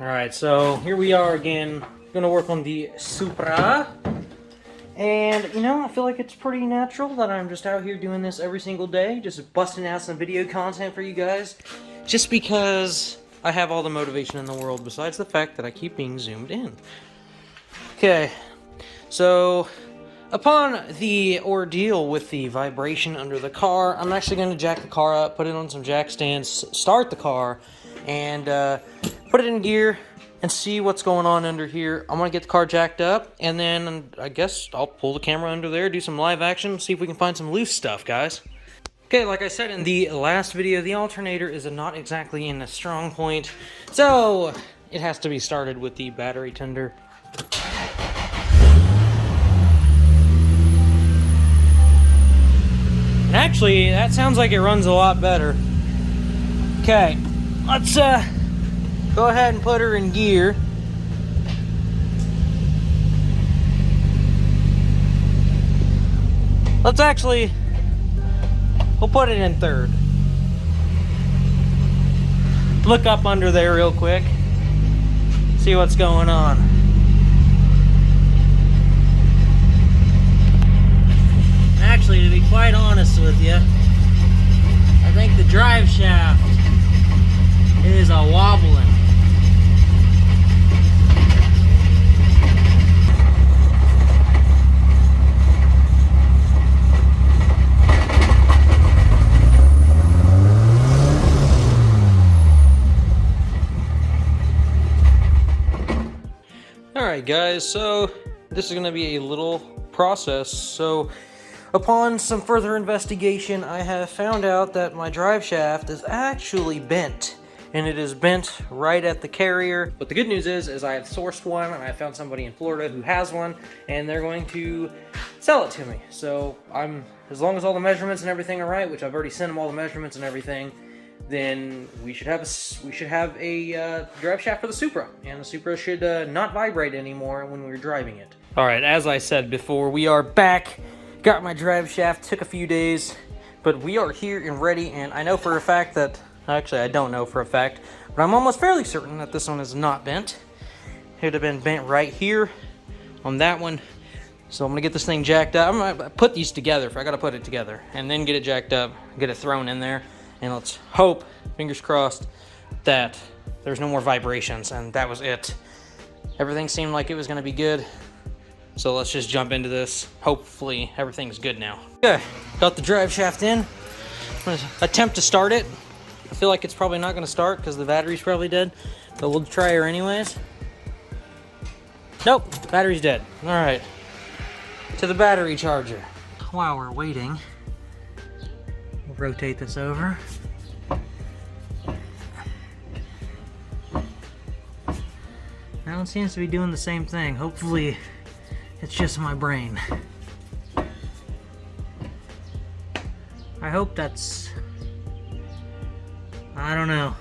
Alright, so here we are again. Gonna work on the Supra. And, you know, I feel like it's pretty natural that I'm just out here doing this every single day, just busting out some video content for you guys, just because I have all the motivation in the world, besides the fact that I keep being zoomed in. Okay, so upon the ordeal with the vibration under the car, I'm actually going to jack the car up, put it on some jack stands, start the car, and put it in gear, and see what's going on under here. I'm going to get the car jacked up, and then I guess I'll pull the camera under there, do some live action, see if we can find some loose stuff, guys. Okay, like I said in the last video, the alternator is not exactly in a strong point, so it has to be started with the battery tender. And actually, that sounds like it runs a lot better. Okay, let's go ahead and put her in gear. We'll put it in third. Look up under there real quick. See what's going on. Actually, to be quite honest with you, I think the drive shaft is a wobbling. Alright guys, so this is going to be a little process. So upon some further investigation, I have found out that my drive shaft is actually bent. And it is bent right at the carrier. But the good news is I have sourced one, and I found somebody in Florida who has one, and they're going to sell it to me. So as long as all the measurements and everything are right, which I've already sent them all the measurements and everything, then we should have a drive shaft for the Supra, and the Supra should not vibrate anymore when we're driving it. All right, as I said before, we are back. Got my drive shaft. Took a few days, but we are here and ready. And I know for a fact that actually I don't know for a fact, but I'm almost fairly certain that this one is not bent. It would have been bent right here on that one. So I'm gonna get this thing jacked up. I'm gonna put these together. I gotta put it together and then get it jacked up, get it thrown in there. And let's hope, fingers crossed, that there's no more vibrations, and that was it. Everything seemed like it was going to be good, so let's just jump into this. Hopefully everything's good now. Okay, got the drive shaft in. I'm going to attempt to start it. I feel like it's probably not going to start because the battery's probably dead, but we'll try her anyways. Nope, battery's dead. All right, to the battery charger. While we're waiting, we'll rotate this over. That one seems to be doing the same thing. Hopefully, it's just my brain. I hope that's... I don't know.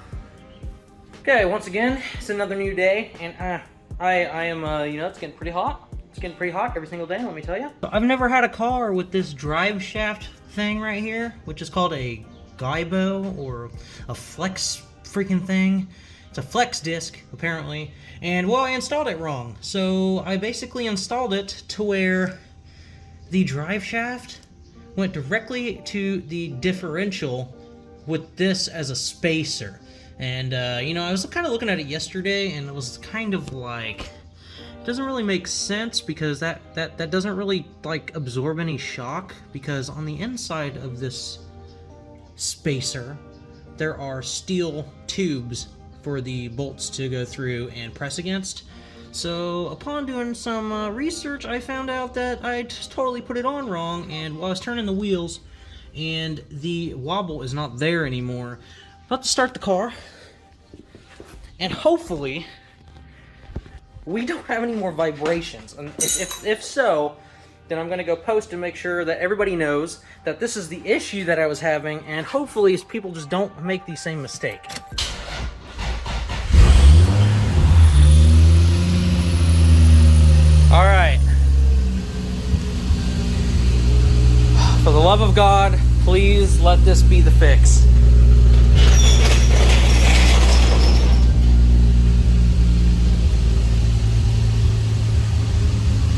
Okay, once again, it's another new day, and I am, you know, it's getting pretty hot. It's getting pretty hot every single day, let me tell you. I've never had a car with this drive shaft thing right here, which is called a Gaibo or a flex freaking thing. It's a flex disc, apparently, and well, I installed it wrong. So I basically installed it to where the drive shaft went directly to the differential with this as a spacer. And, you know, I was kind of looking at it yesterday, and it was kind of like, it doesn't really make sense because that doesn't really, like, absorb any shock, because on the inside of this spacer, there are steel tubes for the bolts to go through and press against. So upon doing some research, I found out that I just totally put it on wrong, and while I was turning the wheels and the wobble is not there anymore, I'm about to start the car, and hopefully we don't have any more vibrations. And if so, then I'm gonna go post and make sure that everybody knows that this is the issue that I was having, and hopefully people just don't make the same mistake. All right. For the love of God, please let this be the fix.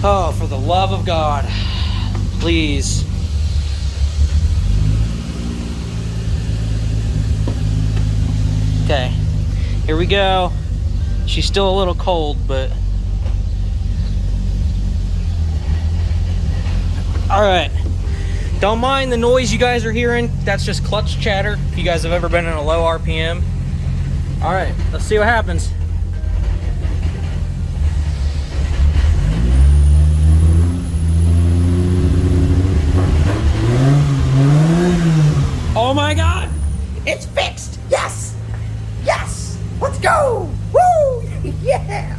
Oh, for the love of God, please. Okay, here we go. She's still a little cold, but... Alright. Don't mind the noise you guys are hearing. That's just clutch chatter, if you guys have ever been in a low RPM. Alright, let's see what happens. Oh my God! It's fixed! Yes! Yes! Let's go! Woo! Yeah!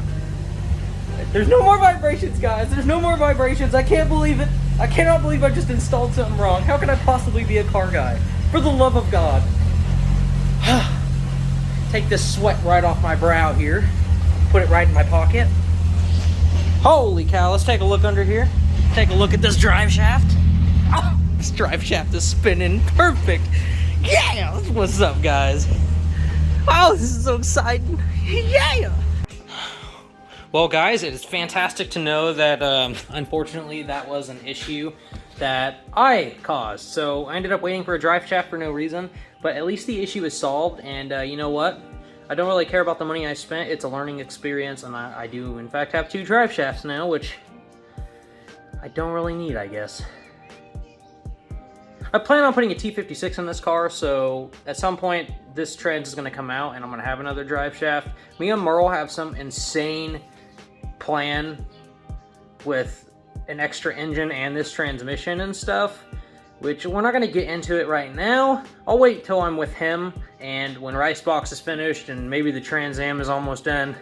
There's no more vibrations, guys. There's no more vibrations. I can't believe it. I cannot believe I just installed something wrong. How can I possibly be a car guy? For the love of God. Take this sweat right off my brow here. Put it right in my pocket. Holy cow, let's take a look under here. Take a look at this drive shaft. Oh, this drive shaft is spinning perfect. Yeah, that's what's up, guys. Oh, this is so exciting. Yeah. Well, guys, it is fantastic to know that, unfortunately, that was an issue that I caused. So I ended up waiting for a drive shaft for no reason, but at least the issue is solved, and you know what? I don't really care about the money I spent. It's a learning experience, and I do, in fact, have 2 drive shafts now, which I don't really need, I guess. I plan on putting a T56 in this car, so at some point, this trans is going to come out, and I'm going to have another drive shaft. Me and Merle have some insane plan with an extra engine and this transmission and stuff, which we're not going to get into it right now. I'll wait till I'm with him, and when Ricebox is finished and maybe the Trans Am is almost done,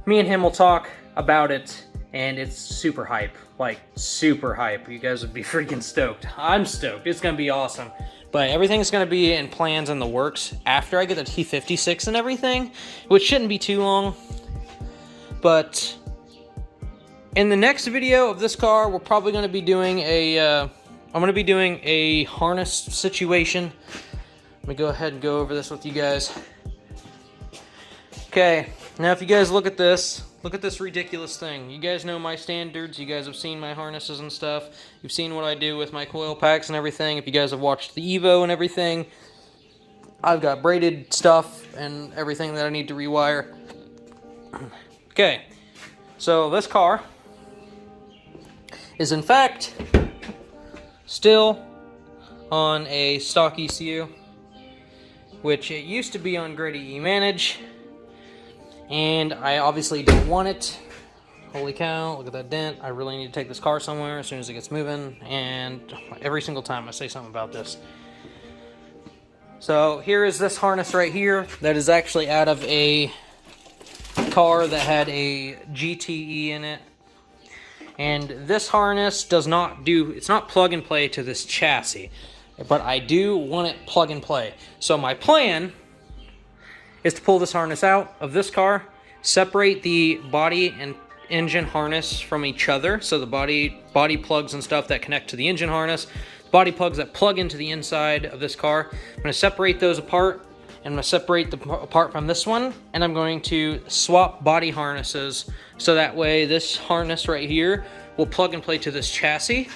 me and him will talk about it, and it's super hype. Like, super hype. You guys would be freaking stoked. I'm stoked. It's going to be awesome. But everything's going to be in plans in the works after I get the T56 and everything, which shouldn't be too long. But in the next video of this car, we're probably going to be doing I'm going to be doing a harness situation. Let me go ahead and go over this with you guys. Okay, now if you guys look at this ridiculous thing. You guys know my standards. You guys have seen my harnesses and stuff. You've seen what I do with my coil packs and everything. If you guys have watched the Evo and everything, I've got braided stuff and everything that I need to rewire. Okay, so this car is in fact still on a stock ECU, which it used to be on Gritty E-Manage, and I obviously don't want it. Holy cow, look at that dent. I really need to take this car somewhere as soon as it gets moving, and every single time I say something about this. So here is this harness right here that is actually out of a car that had a GTE in it. And this harness does not do, it's not plug and play to this chassis, but I do want it plug and play. So my plan is to pull this harness out of this car, separate the body and engine harness from each other. So the body plugs and stuff that connect to the engine harness, body plugs that plug into the inside of this car. I'm going to separate those apart, and I'm going to separate the apart from this one, and I'm going to swap body harnesses so that way this harness right here will plug and play to this chassis,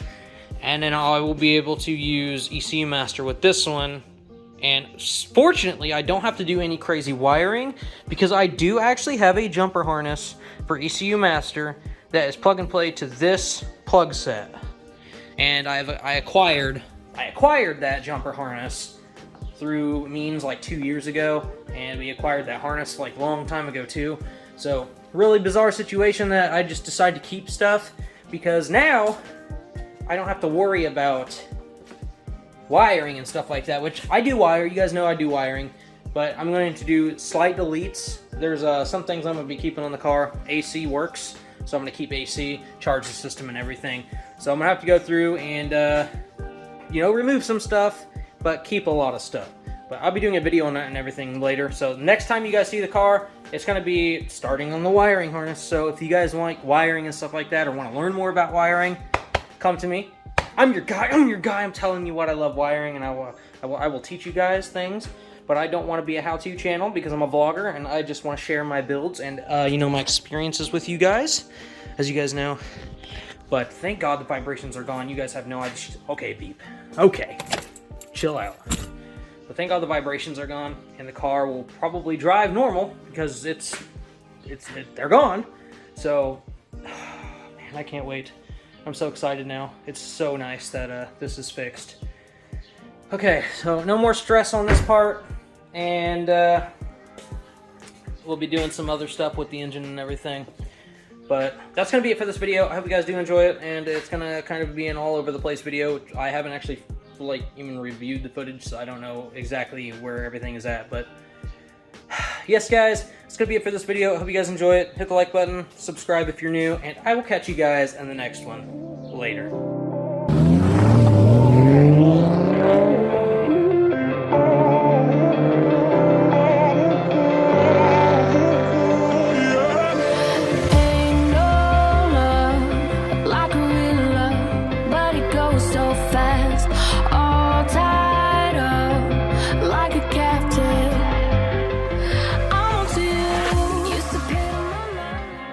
and then I will be able to use ECU Master with this one. And fortunately, I don't have to do any crazy wiring because I do actually have a jumper harness for ECU Master that is plug and play to this plug set. And I acquired that jumper harness through means like 2 years ago, and we acquired that harness like a long time ago too. So really bizarre situation that I just decided to keep stuff because now I don't have to worry about wiring and stuff like that, which I do wire. You guys know I do wiring, but I'm going to do slight deletes. There's some things I'm going to be keeping on the car. AC works, so I'm going to keep AC, charge the system and everything. So I'm going to have to go through and, remove some stuff, but keep a lot of stuff. But I'll be doing a video on that and everything later. So next time you guys see the car, it's going to be starting on the wiring harness. So if you guys like wiring and stuff like that or want to learn more about wiring, come to me. I'm your guy. I'm telling you what I love wiring, and I will teach you guys things. but I don't want to be a how-to channel because I'm a vlogger and I just want to share my builds and, you know, my experiences with you guys, as you guys know. But thank God the vibrations are gone. You guys have no idea. Okay, beep. Okay, chill out. But thank God the vibrations are gone and the car will probably drive normal because they're gone. So, man, I can't wait. I'm so excited now. It's so nice that this is fixed. Okay, so no more stress on this part, and we'll be doing some other stuff with the engine and everything. But that's going to be it for this video. I hope you guys do enjoy it, and it's going to kind of be an all over the place video. I haven't actually like even reviewed the footage, so I don't know exactly where everything is at. But yes, guys, it's going to be it for this video. I hope you guys enjoy it. Hit the like button, subscribe if you're new, and I will catch you guys in the next one. Later.